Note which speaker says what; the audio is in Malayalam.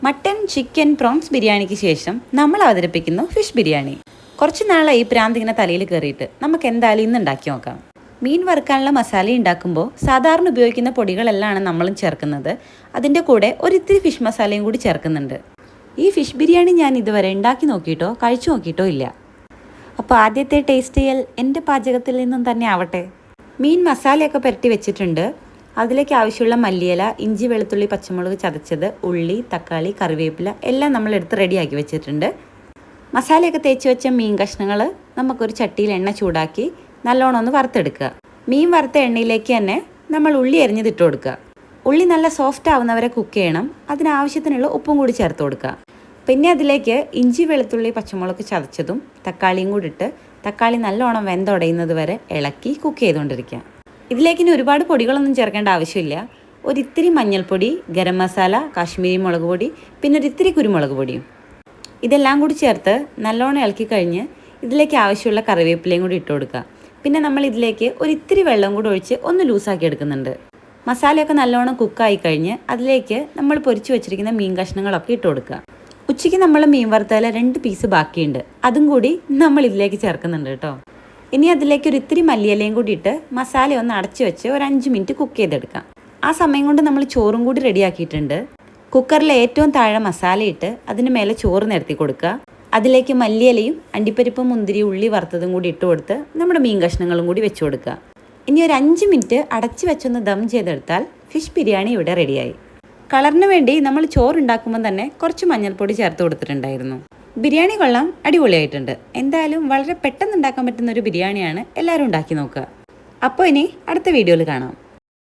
Speaker 1: മട്ടൻ, ചിക്കൻ, പ്രോൺസ് ബിരിയാണിക്ക് ശേഷം നമ്മൾ അവതരിപ്പിക്കുന്നു ഫിഷ് ബിരിയാണി. കുറച്ച് നാളായി ഈ പ്രാന്ത് ഇങ്ങനെ തലയിൽ കയറിയിട്ട് നമുക്ക് എന്തായാലും ഇന്ന് ഉണ്ടാക്കി നോക്കാം. മീൻ വറുക്കാനുള്ള മസാല ഉണ്ടാക്കുമ്പോൾ സാധാരണ ഉപയോഗിക്കുന്ന പൊടികളെല്ലാം നമ്മളും ചേർക്കുന്നത്. അതിൻ്റെ കൂടെ ഒരിത്തിരി ഫിഷ് മസാലയും കൂടി ചേർക്കുന്നുണ്ട്. ഈ ഫിഷ് ബിരിയാണി ഞാൻ ഇതുവരെ ഉണ്ടാക്കി നോക്കിയിട്ടോ കഴിച്ചു നോക്കിയിട്ടോ ഇല്ല. അപ്പോൾ ആദ്യത്തെ ടേസ്റ്റ് ചെയ്യൽ എൻ്റെ പാചകത്തിൽ നിന്നും തന്നെ ആവട്ടെ. മീൻ മസാലയൊക്കെ പുരട്ടി വെച്ചിട്ടുണ്ട്. അതിലേക്ക് ആവശ്യമുള്ള മല്ലിയില, ഇഞ്ചി, വെളുത്തുള്ളി, പച്ചമുളക് ചതച്ചത്, ഉള്ളി, തക്കാളി, കറിവേപ്പില എല്ലാം നമ്മളെടുത്ത് റെഡിയാക്കി വെച്ചിട്ടുണ്ട്. മസാലയൊക്കെ തേച്ച് വെച്ച മീൻ കഷ്ണങ്ങൾ നമുക്കൊരു ചട്ടിയിൽ എണ്ണ ചൂടാക്കി നല്ലോണം ഒന്ന് വറുത്തെടുക്കുക. മീൻ വറുത്ത എണ്ണയിലേക്ക് തന്നെ നമ്മൾ ഉള്ളി അരിഞ്ഞതിട്ട് കൊടുക്കുക. ഉള്ളി നല്ല സോഫ്റ്റ് ആവുന്നവരെ കുക്ക് ചെയ്യണം. അതിനാവശ്യത്തിനുള്ള ഉപ്പും കൂടി ചേർത്ത് കൊടുക്കുക. പിന്നെ അതിലേക്ക് ഇഞ്ചി, വെളുത്തുള്ളി, പച്ചമുളക് ചതച്ചതും തക്കാളിയും കൂടി ഇട്ട് തക്കാളി നല്ലോണം വെന്തുടയുന്നത് വരെ ഇളക്കി കുക്ക് ചെയ്തുകൊണ്ടിരിക്കുക. ഇതിലേക്ക് ഇനി ഒരുപാട് പൊടികളൊന്നും ചേർക്കേണ്ട ആവശ്യമില്ല. ഒരിത്തിരി മഞ്ഞൾപ്പൊടി, ഗരം മസാല, കാശ്മീരി മുളക് പൊടി, പിന്നെ ഒരിത്തിരി കുരുമുളക് പൊടിയും ഇതെല്ലാം കൂടി ചേർത്ത് നല്ലോണം ഇളക്കി കഴിഞ്ഞ് ഇതിലേക്ക് ആവശ്യമുള്ള കറിവേപ്പിലയും കൂടി ഇട്ട് കൊടുക്കുക. പിന്നെ നമ്മൾ ഇതിലേക്ക് ഒരിത്തിരി വെള്ളം കൂടി ഒഴിച്ച് ഒന്ന് ലൂസാക്കി എടുക്കുന്നുണ്ട്. മസാലയൊക്കെ നല്ലോണം കുക്കായി കഴിഞ്ഞ് അതിലേക്ക് നമ്മൾ പൊരിച്ച് വെച്ചിരിക്കുന്ന മീൻ കഷ്ണങ്ങളൊക്കെ ഇട്ട് കൊടുക്കുക. ഉച്ചയ്ക്ക് നമ്മൾ മീൻ വറുത്തതിൽ 2 പീസ് ബാക്കിയുണ്ട്. അതും കൂടി നമ്മൾ ഇതിലേക്ക് ചേർക്കുന്നുണ്ട് കേട്ടോ. ഇനി അതിലേക്ക് ഒരു ഇത്തിരി മല്ലിയിലയും കൂടി ഇട്ട് മസാല ഒന്ന് അടച്ചു വെച്ച് ഒരു 5 മിനിറ്റ് കുക്ക് ചെയ്തെടുക്കാം. ആ സമയം കൊണ്ട് നമ്മൾ ചോറും കൂടി റെഡിയാക്കിയിട്ടുണ്ട്. കുക്കറിൽ ഏറ്റവും താഴെ മസാല ഇട്ട് അതിന് മേലെ ചോറ് നിരത്തി കൊടുക്കുക. അതിലേക്ക് മല്ലിയിലയും അണ്ടിപ്പരിപ്പും മുന്തിരി, ഉള്ളി വറുത്തതും കൂടി ഇട്ട് കൊടുത്ത് നമ്മുടെ മീൻ കഷ്ണങ്ങളും കൂടി വെച്ച് കൊടുക്കുക. ഇനി ഒരു 5 മിനിറ്റ് അടച്ചു വെച്ചൊന്ന് ദം ചെയ്തെടുത്താൽ ഫിഷ് ബിരിയാണി ഇവിടെ റെഡിയായി. കളറിന് വേണ്ടി നമ്മൾ ചോറുണ്ടാക്കുമ്പോൾ തന്നെ കുറച്ച് മഞ്ഞൾപ്പൊടി ചേർത്ത് കൊടുത്തിട്ടുണ്ടായിരുന്നു. ബിരിയാണി കൊള്ളാം, അടിപൊളിയായിട്ടുണ്ട്. എന്തായാലും വളരെ പെട്ടെന്ന് ഉണ്ടാക്കാൻ പറ്റുന്ന ഒരു ബിരിയാണിയാണ്. എല്ലാവരും ഉണ്ടാക്കി നോക്കുക. അപ്പോൾ ഇനി അടുത്ത വീഡിയോയിൽ കാണാം.